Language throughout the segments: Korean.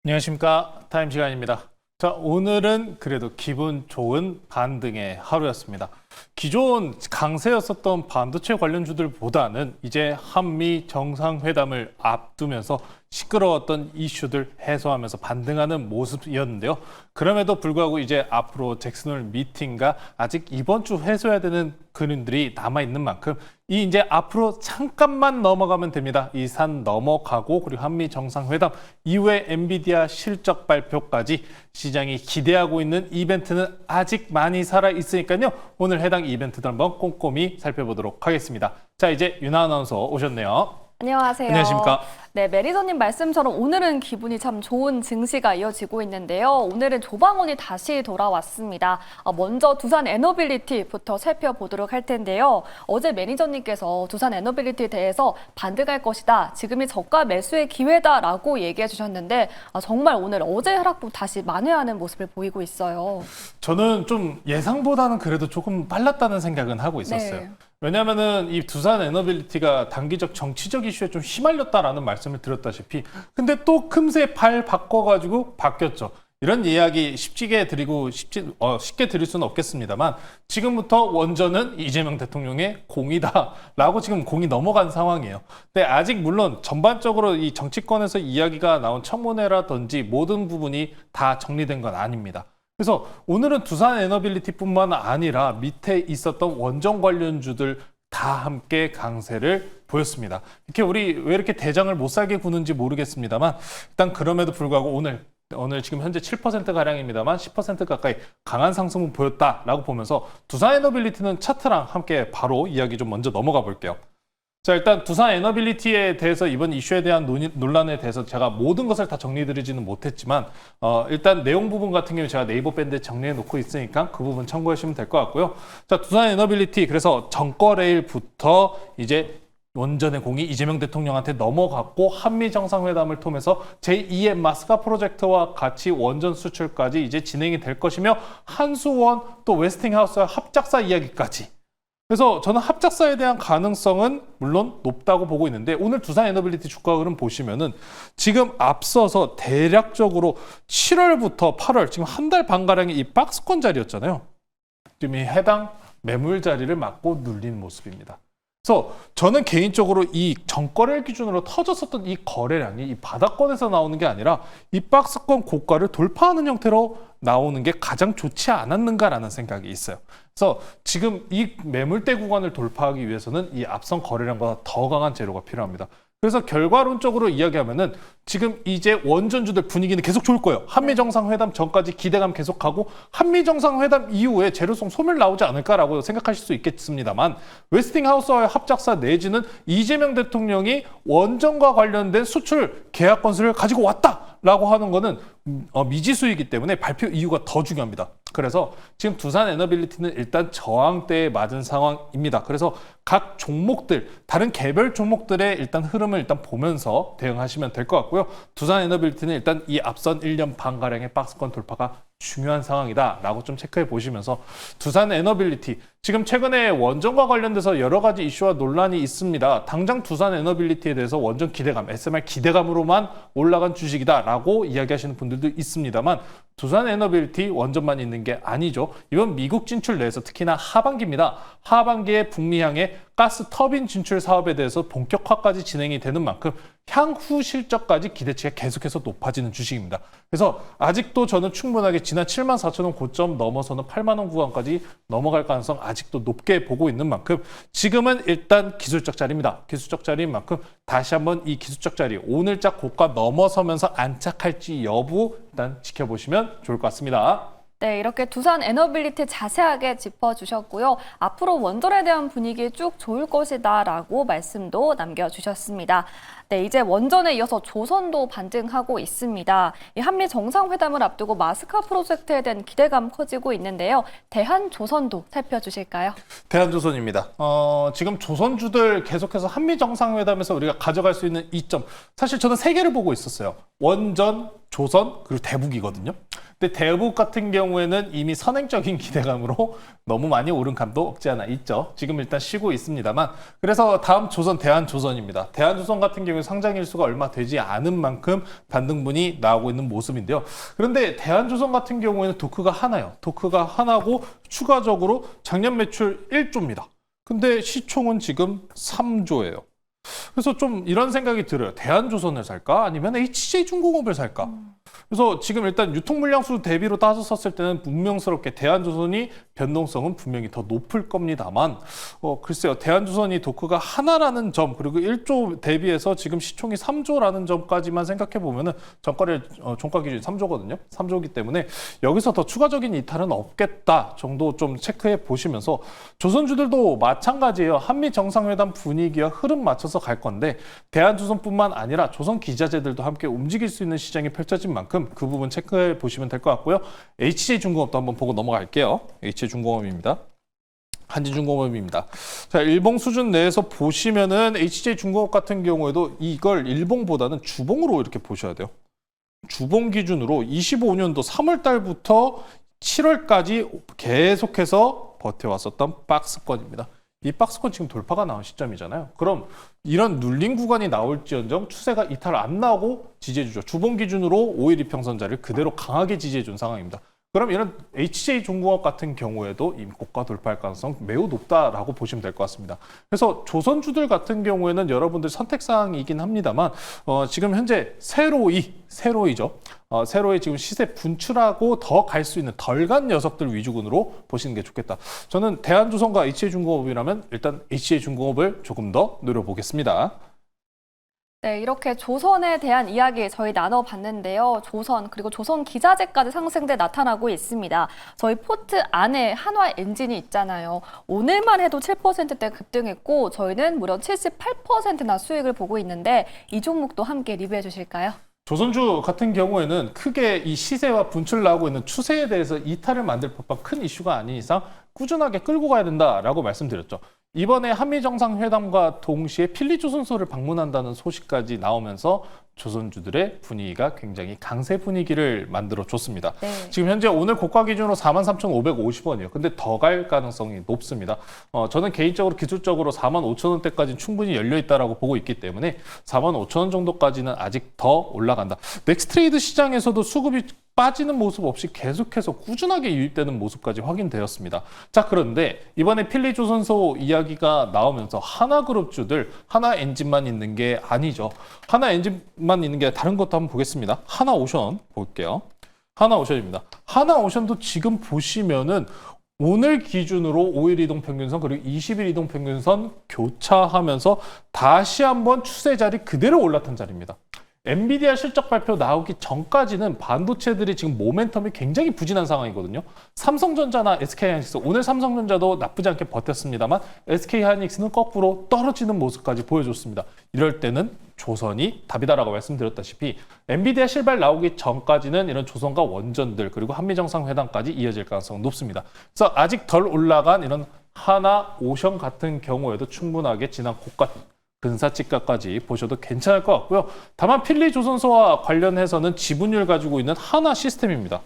안녕하십니까. 타임 시간입니다. 자, 오늘은 그래도 기분 좋은 반등의 하루였습니다. 기존 강세였었던 반도체 관련주들보다는 이제 한미 정상회담을 앞두면서 시끄러웠던 이슈들 해소하면서 반등하는 모습이었는데요. 그럼에도 불구하고 이제 앞으로 잭슨홀 미팅과 아직 이번 주 해소해야 되는 그림들이 남아있는 만큼 이 이제 앞으로 잠깐만 넘어가면 됩니다. 이 산 넘어가고 그리고 한미 정상회담 이후에 엔비디아 실적 발표까지 시장이 기대하고 있는 이벤트는 아직 많이 살아있으니까요. 오늘 해당 이벤트들 한번 꼼꼼히 살펴보도록 하겠습니다. 자, 이제 윤아 아나운서 오셨네요. 안녕하세요. 안녕하십니까. 네, 매니저님 말씀처럼 오늘은 기분이 참 좋은 증시가 이어지고 있는데요. 오늘은 조방원이 다시 돌아왔습니다. 먼저 두산 에너빌리티부터 살펴보도록 할 텐데요. 어제 매니저님께서 두산 에너빌리티에 대해서 반등할 것이다. 지금이 저가 매수의 기회다라고 얘기해 주셨는데 정말 오늘 어제 하락부 다시 만회하는 모습을 보이고 있어요. 저는 좀 예상보다는 그래도 조금 빨랐다는 생각은 하고 있었어요. 네. 왜냐하면은 이 두산 에너빌리티가 단기적 정치적 이슈에 좀 휘말렸다라는 말씀을 드렸다시피 근데 또 금세 발 바꿔가지고 바뀌었죠. 이런 이야기 쉽게 드릴 수는 없겠습니다만 지금부터 원전은 이재명 대통령의 공이다라고 지금 공이 넘어간 상황이에요. 근데 아직 물론 전반적으로 이 정치권에서 이야기가 나온 청문회라든지 모든 부분이 다 정리된 건 아닙니다. 그래서 오늘은 두산 에너빌리티뿐만 아니라 밑에 있었던 원전 관련주들 다 함께 강세를 보였습니다. 이렇게 우리 왜 이렇게 대장을 못 살게 구는지 모르겠습니다만 일단 그럼에도 불구하고 오늘 지금 현재 7%가량입니다만 10% 가까이 강한 상승을 보였다라고 보면서 두산 에너빌리티는 차트랑 함께 바로 이야기 좀 먼저 넘어가 볼게요. 자, 일단 두산 에너빌리티에 대해서 이번 이슈에 대한 논란에 대해서 제가 모든 것을 다 정리드리지는 못했지만 일단 내용 부분 같은 경우 제가 네이버 밴드에 정리해 놓고 있으니까 그 부분 참고하시면 될 것 같고요. 자, 두산 에너빌리티 그래서 전거래일부터 이제 원전의 공이 이재명 대통령한테 넘어갔고 한미 정상회담을 통해서 제2의 마스카 프로젝트와 같이 원전 수출까지 이제 진행이 될 것이며 한수원 또 웨스팅하우스와 합작사 이야기까지. 그래서 저는 합작사에 대한 가능성은 물론 높다고 보고 있는데 오늘 두산 에너빌리티 주가 흐름 보시면은 지금 앞서서 대략적으로 7월부터 8월 지금 한 달 반가량의 이 박스권 자리였잖아요. 지금 이 해당 매물 자리를 맞고 눌린 모습입니다. 그래서 저는 개인적으로 이 전거래일 기준으로 터졌었던 이 거래량이 이 바닥권에서 나오는 게 아니라 이 박스권 고가를 돌파하는 형태로 나오는 게 가장 좋지 않았는가라는 생각이 있어요. 그래서 지금 이 매물대 구간을 돌파하기 위해서는 이 앞선 거래량보다 더 강한 재료가 필요합니다. 그래서 결과론적으로 이야기하면은 지금 이제 원전주들 분위기는 계속 좋을 거예요. 한미 정상회담 전까지 기대감 계속하고 한미 정상회담 이후에 재료송 소멸 나오지 않을까라고 생각하실 수 있겠습니다만 웨스팅하우스와의 합작사 내지는 이재명 대통령이 원전과 관련된 수출 계약 건수를 가지고 왔다라고 하는 거는 미지수이기 때문에 발표 이유가 더 중요합니다. 그래서 지금 두산 에너빌리티는 일단 저항대에 맞은 상황입니다. 그래서 각 종목들, 다른 개별 종목들의 일단 흐름을 일단 보면서 대응하시면 될 것 같고요. 두산 에너빌리티는 일단 이 앞선 1년 반가량의 박스권 돌파가 중요한 상황이다라고 좀 체크해 보시면서 두산 에너빌리티 지금 최근에 원전과 관련돼서 여러 가지 이슈와 논란이 있습니다. 당장 두산 에너빌리티에 대해서 원전 기대감, SMR 기대감으로만 올라간 주식이다라고 이야기하시는 분들도 있습니다만 두산 에너빌리티 원전만 있는 게 아니죠. 이번 미국 진출 내에서 특히나 하반기입니다. 하반기에 북미향의 가스 터빈 진출 사업에 대해서 본격화까지 진행이 되는 만큼 향후 실적까지 기대치가 계속해서 높아지는 주식입니다. 그래서 아직도 저는 충분하게 지난 74,000원 고점 넘어서는 8만원 구간까지 넘어갈 가능성 아직도 높게 보고 있는 만큼 지금은 일단 기술적 자리입니다. 기술적 자리인 만큼 다시 한번 이 기술적 자리 오늘자 고가 넘어서면서 안착할지 여부 일단 지켜보시면 좋을 것 같습니다. 네, 이렇게 두산 에너빌리티 자세하게 짚어주셨고요. 앞으로 원전에 대한 분위기 쭉 좋을 것이다라고 말씀도 남겨주셨습니다. 네, 이제 원전에 이어서 조선도 반등하고 있습니다. 이 한미 정상회담을 앞두고 마스카 프로젝트에 대한 기대감 커지고 있는데요. 대한조선도 살펴주실까요? 대한조선입니다. 지금 조선주들 계속해서 한미 정상회담에서 우리가 가져갈 수 있는 이점 사실 저는 세 개를 보고 있었어요. 원전, 조선, 그리고 대북이거든요. 근데 대북 같은 경우에는 이미 선행적인 기대감으로 너무 많이 오른 감도 없지 않아 있죠. 지금 일단 쉬고 있습니다만 그래서 다음 조선 대한조선입니다. 대한조선 같은 경우에 상장 일수가 얼마 되지 않은 만큼 반등분이 나오고 있는 모습인데요. 그런데 대한조선 같은 경우에는 토크가 하나요. 토크가 하나고 추가적으로 작년 매출 1조입니다. 근데 시총은 지금 3조예요. 그래서 좀 이런 생각이 들어요. 대한조선을 살까? 아니면 HJ중공업을 살까? 그래서 지금 일단 유통 물량수 대비로 따졌었을 때는 분명스럽게 대한조선이 변동성은 분명히 더 높을 겁니다만 글쎄요. 대한조선이 토크가 하나라는 점 그리고 1조 대비해서 지금 시총이 3조라는 점까지만 생각해 보면은 종가 기준이 3조거든요. 3조이기 때문에 여기서 더 추가적인 이탈은 없겠다 정도 좀 체크해 보시면서 조선주들도 마찬가지예요. 한미 정상회담 분위기와 흐름 맞춰서 갈 건데 대한조선뿐만 아니라 조선 기자재들도 함께 움직일 수 있는 시장이 펼쳐진 만큼 그 부분 체크해 보시면 될 것 같고요. HJ중공업도 한번 보고 넘어갈게요. HJ중공업입니다. 한진중공업입니다. 자, 일봉 수준 내에서 보시면은 HJ중공업 같은 경우에도 이걸 일봉보다는 주봉으로 이렇게 보셔야 돼요. 주봉 기준으로 25년도 3월 달부터 7월까지 계속해서 버텨왔었던 박스권입니다. 이 박스권 지금 돌파가 나온 시점이잖아요. 그럼 이런 눌린 구간이 나올지언정 추세가 이탈 안 나오고 지지해주죠. 주봉 기준으로 5일 이평선자를 그대로 강하게 지지해준 상황입니다. 그럼 이런 HJ중공업 같은 경우에도 이미 고가 돌파할 가능성 매우 높다라고 보시면 될 것 같습니다. 그래서 조선주들 같은 경우에는 여러분들 선택사항이긴 합니다만 지금 현재 세로이죠. 세로이 지금 시세 분출하고 더 갈 수 있는 덜 간 녀석들 위주군으로 보시는 게 좋겠다. 저는 대한조선과 HJ중공업이라면 일단 HJ중공업을 조금 더 노려보겠습니다. 네, 이렇게 조선에 대한 이야기 저희 나눠봤는데요. 조선 그리고 조선 기자재까지 상승세 나타나고 있습니다. 저희 포트 안에 한화 엔진이 있잖아요. 오늘만 해도 7%대 급등했고 저희는 무려 78%나 수익을 보고 있는데 이 종목도 함께 리뷰해 주실까요? 조선주 같은 경우에는 크게 이 시세와 분출 나오고 있는 추세에 대해서 이탈을 만들 법한 큰 이슈가 아닌 이상 꾸준하게 끌고 가야 된다라고 말씀드렸죠. 이번에 한미정상회담과 동시에 필리조선소를 방문한다는 소식까지 나오면서 조선주들의 분위기가 굉장히 강세 분위기를 만들어줬습니다. 네. 지금 현재 오늘 고가 기준으로 43,550원이에요. 근데 더 갈 가능성이 높습니다. 저는 개인적으로 기술적으로 45,000원대까지는 충분히 열려있다고 보고 있기 때문에 45,000원 정도까지는 아직 더 올라간다. 넥스트레이드 시장에서도 수급이 빠지는 모습 없이 계속해서 꾸준하게 유입되는 모습까지 확인되었습니다. 자, 그런데 이번에 필리조선소 이야기가 나오면서 하나그룹주들 하나 엔진만 있는 게 아니죠. 하나 엔진만 있는 게 다른 것도 한번 보겠습니다. 하나오션 볼게요. 하나오션입니다. 하나오션도 지금 보시면은 오늘 기준으로 5일 이동평균선 그리고 20일 이동평균선 교차하면서 다시 한번 추세 자리 그대로 올라탄 자리입니다. 엔비디아 실적 발표 나오기 전까지는 반도체들이 지금 모멘텀이 굉장히 부진한 상황이거든요. 삼성전자나 SK하이닉스, 오늘 삼성전자도 나쁘지 않게 버텼습니다만 SK하이닉스는 거꾸로 떨어지는 모습까지 보여줬습니다. 이럴 때는 조선이 답이다라고 말씀드렸다시피 엔비디아 실발 나오기 전까지는 이런 조선과 원전들 그리고 한미정상회담까지 이어질 가능성은 높습니다. 그래서 아직 덜 올라간 이런 하나오션 같은 경우에도 충분하게 지난 고가 근사치가까지 보셔도 괜찮을 것 같고요. 다만 필리조선소와 관련해서는 지분율 가지고 있는 하나시스템입니다.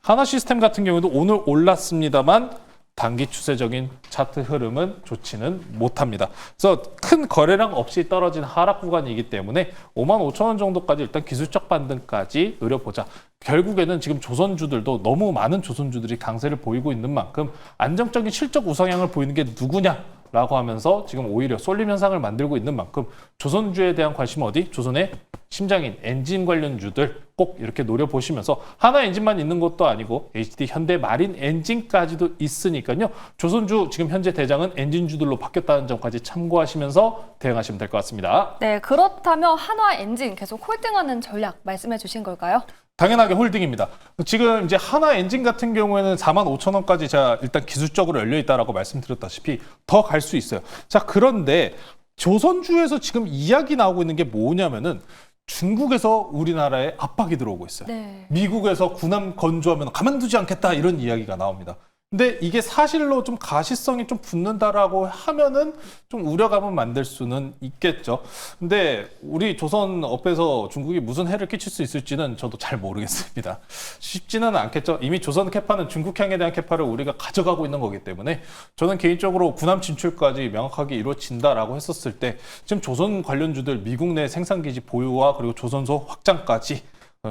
하나시스템 같은 경우도 오늘 올랐습니다만 단기 추세적인 차트 흐름은 좋지는 못합니다. 그래서 큰 거래량 없이 떨어진 하락 구간이기 때문에 55,000원 정도까지 일단 기술적 반등까지 노려보자. 결국에는 지금 조선주들도 너무 많은 조선주들이 강세를 보이고 있는 만큼 안정적인 실적 우상향을 보이는 게 누구냐? 라고 하면서 지금 오히려 쏠림 현상을 만들고 있는 만큼 조선주에 대한 관심은 어디? 조선의 심장인 엔진 관련주들 꼭 이렇게 노려보시면서 하나 엔진만 있는 것도 아니고 HD 현대 마린 엔진까지도 있으니까요. 조선주 지금 현재 대장은 엔진주들로 바뀌었다는 점까지 참고하시면서 대응하시면 될 것 같습니다. 네, 그렇다면 한화 엔진 계속 홀딩하는 전략 말씀해 주신 걸까요? 당연하게 홀딩입니다. 지금 이제 하나 엔진 같은 경우에는 45,000원까지 제가 일단 기술적으로 열려있다라고 말씀드렸다시피 더 갈 수 있어요. 자, 그런데 조선주에서 지금 이야기 나오고 있는 게 뭐냐면은 중국에서 우리나라에 압박이 들어오고 있어요. 네. 미국에서 군함 건조하면 가만두지 않겠다 이런 이야기가 나옵니다. 근데 이게 사실로 좀 가시성이 좀 붙는다라고 하면은 좀 우려감은 만들 수는 있겠죠. 근데 우리 조선업에서 중국이 무슨 해를 끼칠 수 있을지는 저도 잘 모르겠습니다. 쉽지는 않겠죠. 이미 조선 캐파는 중국향에 대한 캐파를 우리가 가져가고 있는 거기 때문에 저는 개인적으로 군함 진출까지 명확하게 이루어진다라고 했었을 때 지금 조선 관련주들 미국 내 생산기지 보유와 그리고 조선소 확장까지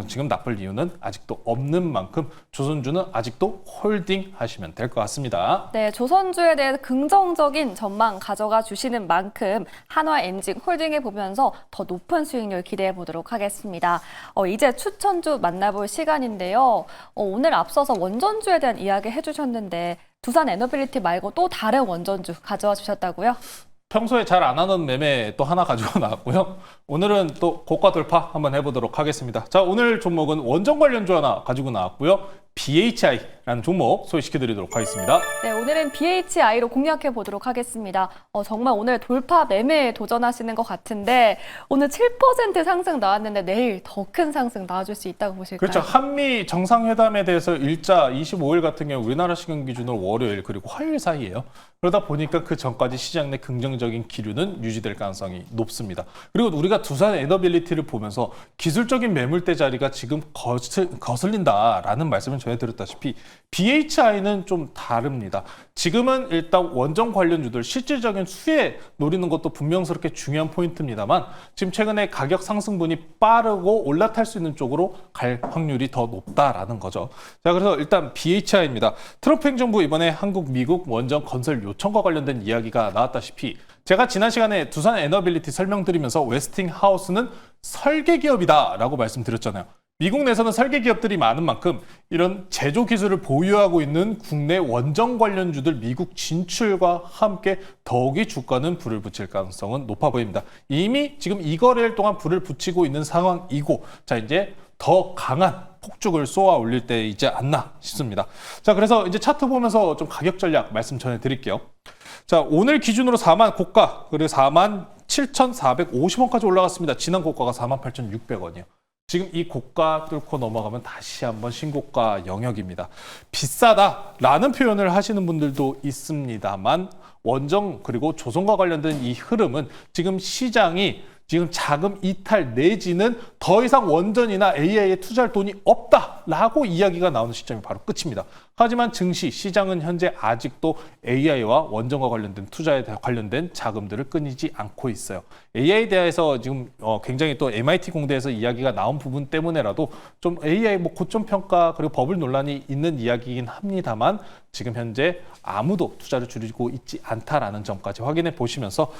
지금 나쁠 이유는 아직도 없는 만큼 조선주는 아직도 홀딩 하시면 될 것 같습니다. 네, 조선주에 대해 긍정적인 전망 가져가 주시는 만큼 한화엔진 홀딩해 보면서 더 높은 수익률 기대해 보도록 하겠습니다. 이제 추천주 만나볼 시간인데요. 오늘 앞서서 원전주에 대한 이야기 해주셨는데 두산 에너빌리티 말고 또 다른 원전주 가져와 주셨다고요? 평소에 잘 안 하는 매매 또 하나 가지고 나왔고요. 오늘은 또 고가 돌파 한번 해보도록 하겠습니다. 자, 오늘 종목은 원전 관련주 하나 가지고 나왔고요. BHI라는 종목 소개시켜드리도록 하겠습니다. 네, 오늘은 BHI로 공략해 보도록 하겠습니다. 정말 오늘 돌파 매매에 도전하시는 것 같은데 오늘 7% 상승 나왔는데 내일 더 큰 상승 나와줄 수 있다고 보실까요? 그렇죠. 한미 정상회담에 대해서 일자 25일 같은 경우 우리나라 시간 기준으로 월요일 그리고 화요일 사이예요. 그러다 보니까 그 전까지 시장 내 긍정적인 기류는 유지될 가능성이 높습니다. 그리고 우리가 두산 에너빌리티를 보면서 기술적인 매물대 자리가 지금 거슬린다라는 말씀을 전해드렸다시피 BHI는 좀 다릅니다. 지금은 일단 원전 관련주들 실질적인 수혜 노리는 것도 분명스럽게 중요한 포인트입니다만 지금 최근에 가격 상승분이 빠르고 올라탈 수 있는 쪽으로 갈 확률이 더 높다라는 거죠. 자, 그래서 일단 BHI입니다. 트럼프 행정부 이번에 한국, 미국 원전 건설 요청과 관련된 이야기가 나왔다시피 제가 지난 시간에 두산 에너빌리티 설명드리면서 웨스팅하우스는 설계 기업이다라고 말씀드렸잖아요. 미국 내에서는 설계 기업들이 많은 만큼 이런 제조 기술을 보유하고 있는 국내 원전 관련주들 미국 진출과 함께 더욱이 주가는 불을 붙일 가능성은 높아 보입니다. 이미 지금 이 거래일 동안 불을 붙이고 있는 상황이고 자 이제 더 강한 폭죽을 쏘아 올릴 때이지 않나 싶습니다. 자, 그래서 이제 차트 보면서 좀 가격 전략 말씀 전해드릴게요. 자, 오늘 기준으로 4만 고가 그리고 4만 7,450원까지 올라갔습니다. 지난 고가가 48,600원이에요. 지금 이 고가 뚫고 넘어가면 다시 한번 신고가 영역입니다. 비싸다라는 표현을 하시는 분들도 있습니다만 원전 그리고 조선과 관련된 이 흐름은 지금 시장이 지금 자금 이탈 내지는 더 이상 원전이나 AI에 투자할 돈이 없다라고 이야기가 나오는 시점이 바로 끝입니다. 하지만 증시 시장은 현재 아직도 AI와 원전과 관련된 투자에 관련된 자금들을 끊이지 않고 있어요. AI에 대해서 지금 굉장히 또 MIT 공대에서 이야기가 나온 부분 때문에라도 좀 AI 고점 평가 그리고 버블 논란이 있는 이야기이긴 합니다만 지금 현재 아무도 투자를 줄이고 있지 않다라는 점까지 확인해 보시면서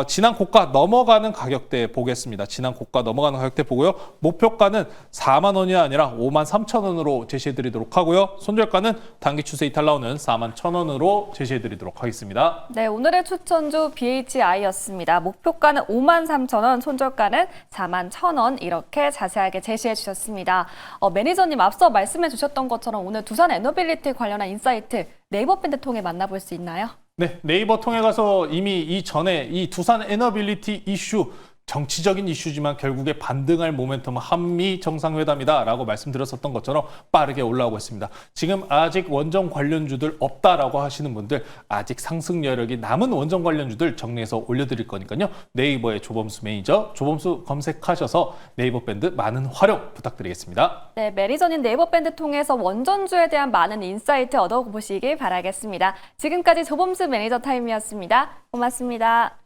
지난 고가 넘어가는 가격대 보겠습니다. 지난 고가 넘어가는 가격대 보고요. 목표가는 4만 원이 아니라 5만 3천 원으로 제시해 드리도록 하고요. 손절가는 단기 추세 이탈 나오는 4만 1천 원으로 제시해 드리도록 하겠습니다. 네, 오늘의 추천주 BHI였습니다. 목표가는 5만 3천 원, 손절가는 4만 1천 원 이렇게 자세하게 제시해 주셨습니다. 매니저님 앞서 말씀해 주셨던 것처럼 오늘 두산 에너빌리티 관련한 인사이트 네이버 밴드 통해 만나볼 수 있나요? 네, 네이버 통해 가서 이미 이전에 이 두산 에너빌리티 이슈 정치적인 이슈지만 결국에 반등할 모멘텀은 한미 정상회담이다라고 말씀드렸었던 것처럼 빠르게 올라오고 있습니다. 지금 아직 원전 관련주들 없다라고 하시는 분들 아직 상승 여력이 남은 원전 관련주들 정리해서 올려드릴 거니까요. 네이버의 조범수 매니저, 조범수 검색하셔서 네이버 밴드 많은 활용 부탁드리겠습니다. 네, 매니저님 네이버 밴드 통해서 원전주에 대한 많은 인사이트 얻어보시길 바라겠습니다. 지금까지 조범수 매니저 타임이었습니다. 고맙습니다.